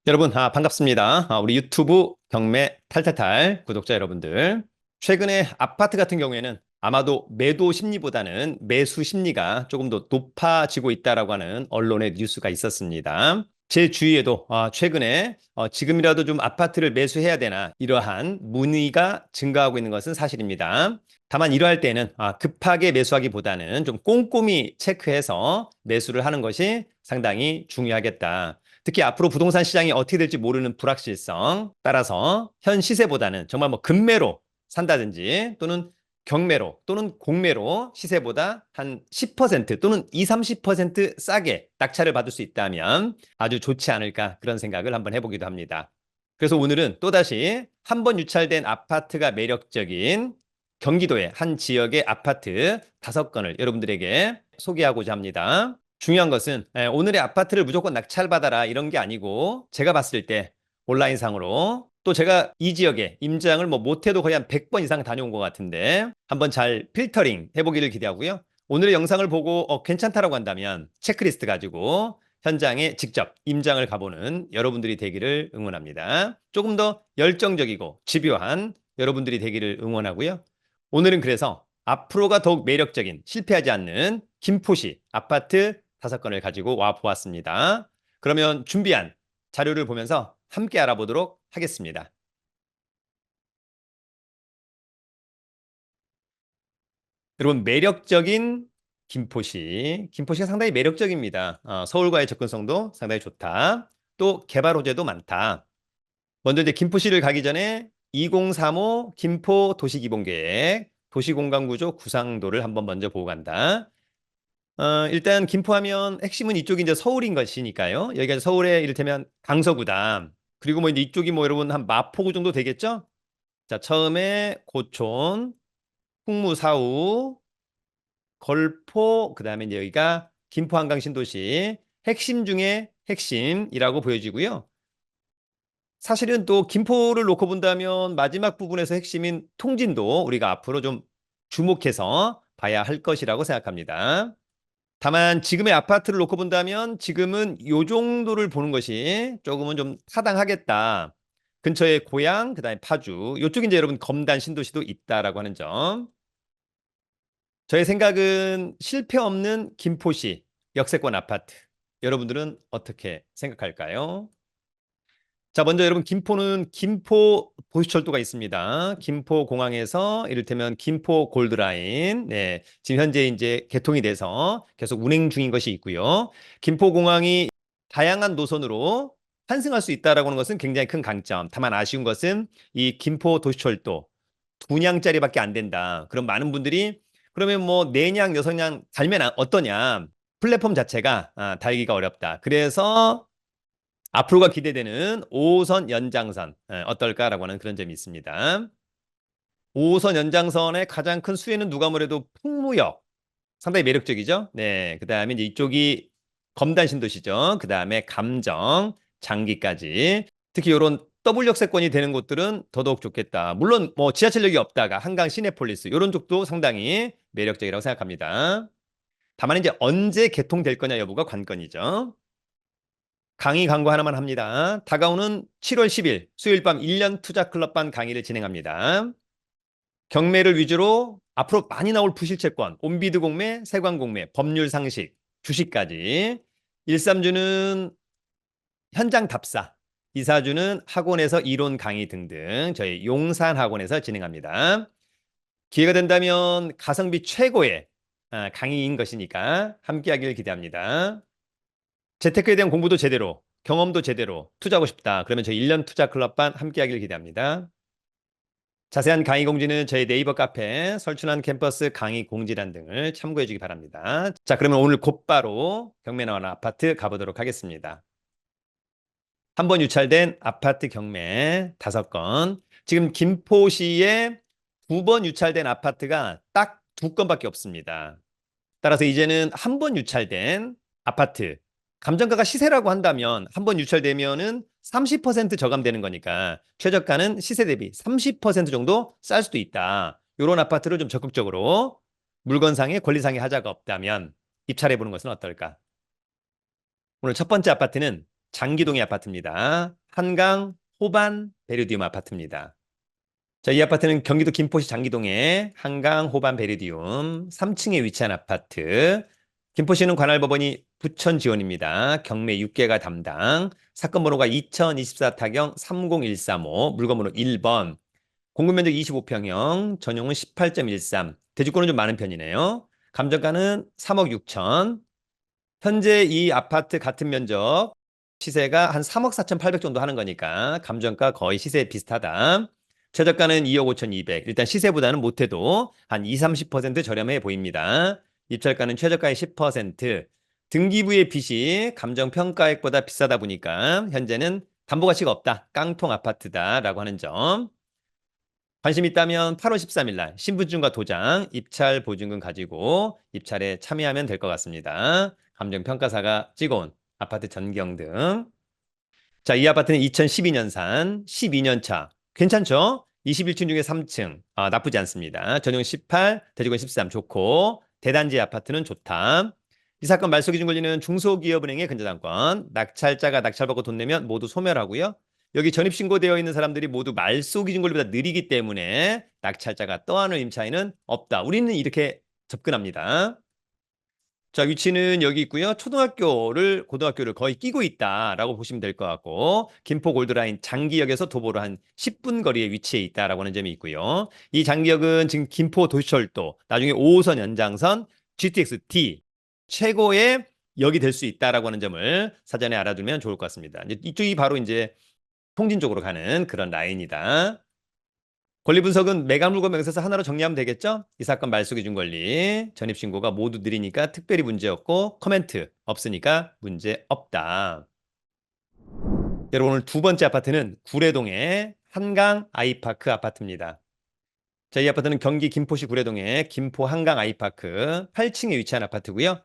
여러분, 반갑습니다. 우리 유튜브 경매 탈탈탈 구독자 여러분들. 최근에 아파트 같은 경우에는 아마도 매도 심리보다는 매수 심리가 조금 더 높아지고 있다라고 하는 언론의 뉴스가 있었습니다. 제 주위에도 최근에 지금이라도 좀 아파트를 매수해야 되나 이러한 문의가 증가하고 있는 것은 사실입니다. 다만 이러할 때는 급하게 매수하기보다는 좀 꼼꼼히 체크해서 매수를 하는 것이 상당히 중요하겠다. 특히 앞으로 부동산 시장이 어떻게 될지 모르는 불확실성 따라서 현 시세보다는 정말 뭐 급매로 산다든지 또는 경매로 또는 공매로 시세보다 한 10% 또는 20, 30% 싸게 낙찰을 받을 수 있다면 아주 좋지 않을까 그런 생각을 한번 해보기도 합니다. 그래서 오늘은 또다시 한 번 유찰된 아파트가 매력적인 경기도의 한 지역의 아파트 5건을 여러분들에게 소개하고자 합니다. 중요한 것은 오늘의 아파트를 무조건 낙찰받아라 이런 게 아니고 제가 봤을 때 온라인상으로 또 제가 이 지역에 임장을 뭐 못해도 거의 한 100번 이상 다녀온 것 같은데 한번 잘 필터링 해보기를 기대하고요. 오늘의 영상을 보고 괜찮다라고 한다면 체크리스트 가지고 현장에 직접 임장을 가보는 여러분들이 되기를 응원합니다. 조금 더 열정적이고 집요한 여러분들이 되기를 응원하고요. 오늘은 그래서 앞으로가 더욱 매력적인 실패하지 않는 김포시 아파트 5건을 가지고 와 보았습니다. 그러면 준비한 자료를 보면서 함께 알아보도록 하겠습니다. 여러분, 매력적인 김포시. 김포시가 상당히 매력적입니다. 서울과의 접근성도 상당히 좋다. 또 개발 호재도 많다. 먼저 이제 김포시를 가기 전에 2035 김포 도시기본계획, 도시공간구조 구상도를 한번 먼저 보고 간다. 일단 김포하면 핵심은 이쪽이 이제 서울인 것이니까요. 여기가 서울의 이를테면 강서구다. 그리고 뭐 이제 이쪽이 뭐 여러분 한 마포구 정도 되겠죠? 자, 처음에 고촌, 풍무사우, 걸포, 그다음에 이제 여기가 김포 한강 신도시 핵심 중에 핵심이라고 보여지고요. 사실은 또 김포를 놓고 본다면 마지막 부분에서 핵심인 통진도 우리가 앞으로 좀 주목해서 봐야 할 것이라고 생각합니다. 다만 지금의 아파트를 놓고 본다면 지금은 요 정도를 보는 것이 조금은 좀 타당하겠다. 근처에 고양, 그다음에 파주, 요쪽에 이제 여러분 검단 신도시도 있다라고 하는 점. 저의 생각은 실패 없는 김포시 역세권 아파트. 여러분들은 어떻게 생각할까요? 자, 먼저 여러분 김포는 김포 도시철도가 있습니다. 김포공항에서 이를테면 김포 골드라인, 네, 지금 현재 이제 개통이 돼서 계속 운행 중인 것이 있고요. 김포공항이 다양한 노선으로 환승할 수 있다라고 하는 것은 굉장히 큰 강점. 다만 아쉬운 것은 이 김포 도시철도 2냥짜리밖에 안 된다. 그럼 많은 분들이 그러면 뭐 4냥, 6냥 달면 어떠냐? 플랫폼 자체가 달기가 어렵다. 그래서 앞으로가 기대되는 5호선 연장선 어떨까라고 하는 그런 점이 있습니다. 5호선 연장선의 가장 큰 수혜는 누가 뭐래도 풍무역 상당히 매력적이죠. 네, 그다음에 이제 이쪽이 검단 신도시죠. 그다음에 감정, 장기까지 특히 이런 더블 역세권이 되는 곳들은 더더욱 좋겠다. 물론 뭐 지하철역이 없다가 한강 시내폴리스 이런 쪽도 상당히 매력적이라고 생각합니다. 다만 이제 언제 개통될 거냐 여부가 관건이죠. 강의 광고 하나만 합니다. 다가오는 7월 10일 수요일 밤 1년 투자 클럽반 강의를 진행합니다. 경매를 위주로 앞으로 많이 나올 부실채권, 온비드 공매, 세관 공매, 법률 상식, 주식까지 1, 3주는 현장 답사, 2, 4주는 학원에서 이론 강의 등등 저희 용산 학원에서 진행합니다. 기회가 된다면 가성비 최고의 강의인 것이니까 함께하기를 기대합니다. 재테크에 대한 공부도 제대로, 경험도 제대로 투자하고 싶다. 그러면 저희 1년 투자 클럽반 함께하기를 기대합니다. 자세한 강의 공지는 저희 네이버 카페 설춘환 캠퍼스 강의 공지란 등을 참고해 주기 바랍니다. 자, 그러면 오늘 곧바로 경매 나오는 아파트 가보도록 하겠습니다. 한 번 유찰된 아파트 경매 5건. 지금 김포시에 2번 유찰된 아파트가 딱 2건밖에 없습니다. 따라서 이제는 한 번 유찰된 아파트 감정가가 시세라고 한다면 한 번 유찰되면은 30% 저감되는 거니까 최저가는 시세 대비 30% 정도 쌀 수도 있다. 이런 아파트를 좀 적극적으로 물건상의 권리상의 하자가 없다면 입찰해 보는 것은 어떨까? 오늘 첫 번째 아파트는 장기동의 아파트입니다. 한강 호반 베르디움 아파트입니다. 자, 이 아파트는 경기도 김포시 장기동의 한강 호반 베르디움 3층에 위치한 아파트. 김포시는 관할법원이 부천 지원입니다. 경매 6개가 담당. 사건 번호가 2024 타경 30135, 물건번호 1번. 공급면적 25평형, 전용은 18.13. 대지권은 좀 많은 편이네요. 감정가는 3억 6천. 현재 이 아파트 같은 면적 시세가 한 3억 4,800 정도 하는 거니까 감정가 거의 시세에 비슷하다. 최저가는 2억 5,200. 일단 시세보다는 못해도 한 2, 30% 저렴해 보입니다. 입찰가는 최저가의 10%. 등기부의 빚이 감정평가액보다 비싸다 보니까 현재는 담보가치가 없다. 깡통 아파트다라고 하는 점. 관심 있다면 8월 13일 날 신분증과 도장, 입찰 보증금 가지고 입찰에 참여하면 될 것 같습니다. 감정평가사가 찍어온 아파트 전경 등. 자, 이 아파트는 2012년산, 12년 차. 괜찮죠? 21층 중에 3층. 아, 나쁘지 않습니다. 전용 18, 대지권 13 좋고 대단지 아파트는 좋다. 이 사건 말소기준 권리는 중소기업은행의 근저당권. 낙찰자가 낙찰받고 돈 내면 모두 소멸하고요. 여기 전입신고되어 있는 사람들이 모두 말소기준 권리보다 느리기 때문에 낙찰자가 떠안을 임차인은 없다. 우리는 이렇게 접근합니다. 자, 위치는 여기 있고요. 고등학교를 거의 끼고 있다라고 보시면 될 것 같고, 김포 골드라인 장기역에서 도보로 한 10분 거리에 위치해 있다라고 하는 점이 있고요. 이 장기역은 지금 김포 도시철도, 나중에 5호선 연장선 GTX-T 최고의 역이 될 수 있다라고 하는 점을 사전에 알아두면 좋을 것 같습니다. 이쪽이 바로 이제 통진 쪽으로 가는 그런 라인이다. 권리 분석은 매각물건 명세서 하나로 정리하면 되겠죠? 이 사건 말소기준 권리, 전입신고가 모두 느리니까 특별히 문제 없고 코멘트 없으니까 문제 없다. 여러분 오늘 두 번째 아파트는 구례동의 한강 아이파크 아파트입니다. 자, 이 아파트는 경기 김포시 구례동의 김포 한강 아이파크 8층에 위치한 아파트고요.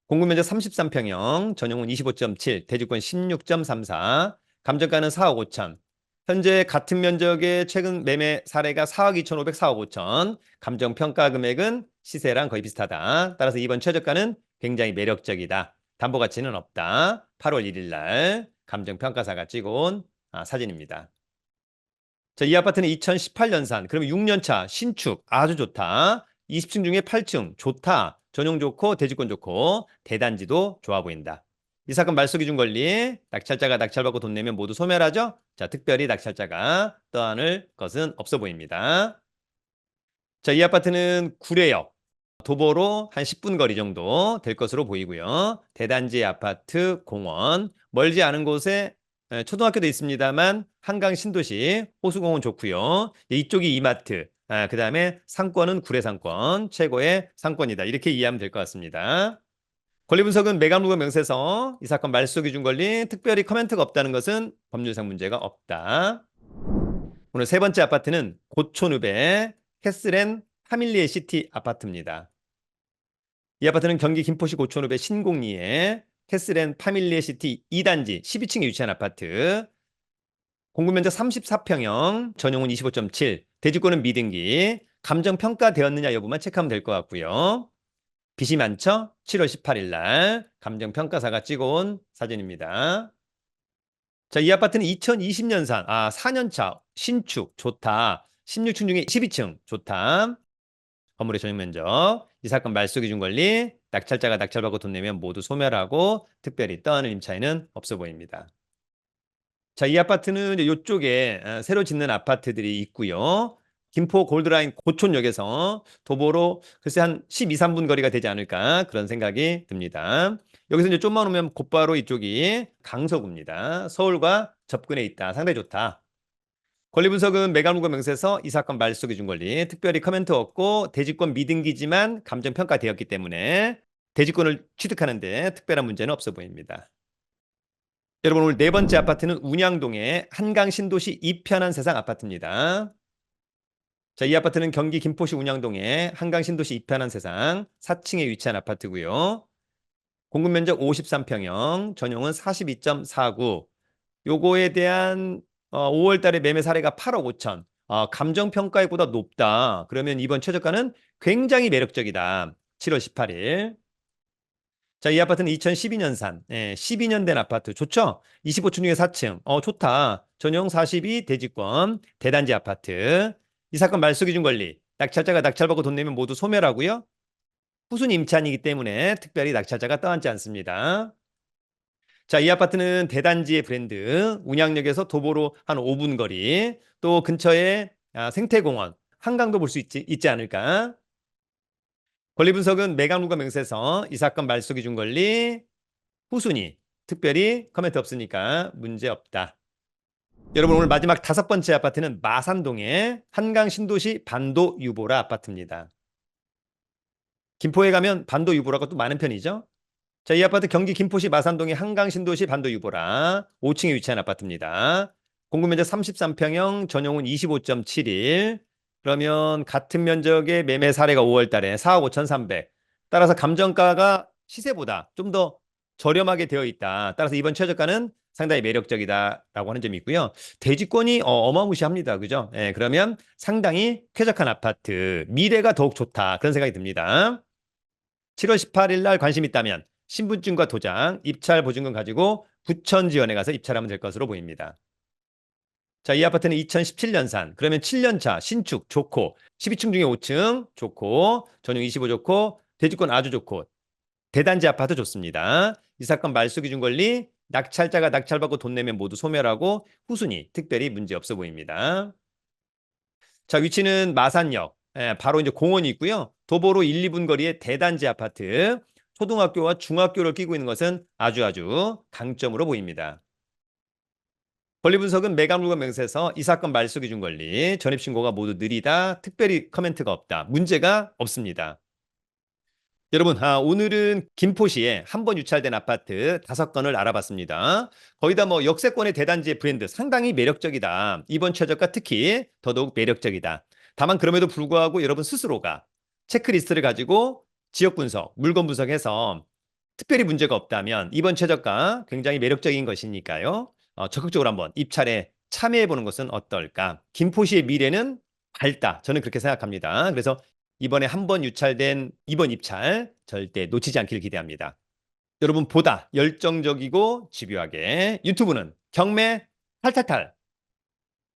공급면적 33평형, 전용은 25.7, 대지권 16.34, 감정가는 4억 5천. 현재 같은 면적의 최근 매매 사례가 4억 2,500, 4억 5천. 감정평가 금액은 시세랑 거의 비슷하다. 따라서 이번 최저가는 굉장히 매력적이다. 담보가치는 없다. 8월 1일 날 감정평가사가 찍어온 사진입니다. 자, 이 아파트는 2018년산, 그러면 6년차 신축 아주 좋다. 20층 중에 8층 좋다. 전용 좋고 대지권 좋고 대단지도 좋아 보인다. 이 사건 말소기준 권리, 낙찰자가 낙찰받고 돈 내면 모두 소멸하죠? 자, 특별히 낙찰자가 떠안을 것은 없어 보입니다. 자, 이 아파트는 구례역, 도보로 한 10분 거리 정도 될 것으로 보이고요. 대단지 아파트, 공원, 멀지 않은 곳에 초등학교도 있습니다만 한강 신도시, 호수공원 좋고요. 이쪽이 이마트, 그다음에 상권은 구례 상권, 최고의 상권이다. 이렇게 이해하면 될 것 같습니다. 권리 분석은 매각물건 명세서, 이 사건 말소기준 권리, 특별히 코멘트가 없다는 것은 법률상 문제가 없다. 오늘 세 번째 아파트는 고촌읍의 캐슬앤 파밀리의 시티 아파트입니다. 이 아파트는 경기 김포시 고촌읍의 신곡리에 캐슬앤 파밀리의 시티 2단지 12층에 위치한 아파트. 공급면적 34평형, 전용은 25.7, 대지권은 미등기, 감정평가되었느냐 여부만 체크하면 될 것 같고요. 빚이 많죠? 7월 18일 날 감정평가사가 찍어온 사진입니다. 자, 이 아파트는 2020년산, 4년차, 신축, 좋다. 16층 중에 12층, 좋다. 건물의 전용 면적, 이 사건 말소기준 권리, 낙찰자가 낙찰받고 돈 내면 모두 소멸하고 특별히 떠안을 임차인은 없어 보입니다. 자, 이 아파트는 이쪽에 새로 짓는 아파트들이 있고요. 김포 골드라인 고촌역에서 도보로 글쎄 한 12, 3분 거리가 되지 않을까 그런 생각이 듭니다. 여기서 이제 좀만 오면 곧바로 이쪽이 강서구입니다. 서울과 접근해 있다. 상당히 좋다. 권리 분석은 매각물건 명세서, 이 사건 말소기준 권리, 특별히 코멘트 없고 대지권 미등기지만 감정평가되었기 때문에 대지권을 취득하는데 특별한 문제는 없어 보입니다. 여러분 오늘 네 번째 아파트는 운양동의 한강 신도시 이편한 세상 아파트입니다. 자, 이 아파트는 경기 김포시 운양동의 한강 신도시 이편한 세상 4층에 위치한 아파트고요. 공급 면적 53평형, 전용은 42.49. 요거에 대한 5월 달에 매매 사례가 8억 5천. 감정평가액보다 높다. 그러면 이번 최저가는 굉장히 매력적이다. 7월 18일. 자, 이 아파트는 2012년산, 12년 된 아파트. 좋죠? 25층 중에 4층. 좋다. 전용 42 대지권, 대단지 아파트. 이 사건 말소 기준 권리. 낙찰자가 낙찰받고 돈 내면 모두 소멸하고요. 후순 임차인이기 때문에 특별히 낙찰자가 떠안지 않습니다. 자, 이 아파트는 대단지의 브랜드, 운양역에서 도보로 한 5분 거리, 또 근처에 생태공원, 한강도 볼 수 있지 않을까? 권리 분석은 매각물과 명세서, 이 사건 말소 기준 권리, 후순위, 특별히 코멘트 없으니까 문제 없다. 여러분, 오늘 마지막 5번째 아파트는 마산동의 한강 신도시 반도 유보라 아파트입니다. 김포에 가면 반도 유보라가 또 많은 편이죠. 자, 이 아파트 경기 김포시 마산동의 한강 신도시 반도 유보라 5층에 위치한 아파트입니다. 공급 면적 33평형, 전용은 25.71. 그러면 같은 면적의 매매 사례가 5월 달에 4억 5,300. 따라서 감정가가 시세보다 좀 더 저렴하게 되어 있다. 따라서 이번 최저가는 상당히 매력적이다라고 하는 점이 있고요. 대지권이 어마무시합니다. 그죠? 그러면 상당히 쾌적한 아파트, 미래가 더욱 좋다. 그런 생각이 듭니다. 7월 18일 날 관심 있다면 신분증과 도장, 입찰 보증금 가지고 부천지원에 가서 입찰하면 될 것으로 보입니다. 자, 이 아파트는 2017년산. 그러면 7년차 신축 좋고 12층 중에 5층 좋고 전용 25 좋고 대지권 아주 좋고 대단지 아파트 좋습니다. 이 사건 말소 기준 권리 낙찰자가 낙찰받고 돈 내면 모두 소멸하고 후순위 특별히 문제 없어 보입니다. 자, 위치는 마산역. 바로 이제 공원이 있고요. 도보로 1, 2분 거리의 대단지 아파트. 초등학교와 중학교를 끼고 있는 것은 아주 강점으로 보입니다. 권리 분석은 매각물건 명세서, 이 사건 말소 기준 권리, 전입신고가 모두 느리다, 특별히 커멘트가 없다, 문제가 없습니다. 여러분, 오늘은 김포시에 한 번 유찰된 아파트 5건을 알아봤습니다. 거의 다 뭐 역세권의 대단지의 브랜드 상당히 매력적이다. 이번 최저가 특히 더더욱 매력적이다. 다만 그럼에도 불구하고 여러분 스스로가 체크리스트를 가지고 지역 분석, 물건 분석해서 특별히 문제가 없다면 이번 최저가 굉장히 매력적인 것이니까요. 적극적으로 한번 입찰에 참여해보는 것은 어떨까? 김포시의 미래는 밝다. 저는 그렇게 생각합니다. 그래서 이번에 한 번 유찰된 이번 입찰 절대 놓치지 않기를 기대합니다. 여러분 보다 열정적이고 집요하게 유튜브는 경매 탈탈탈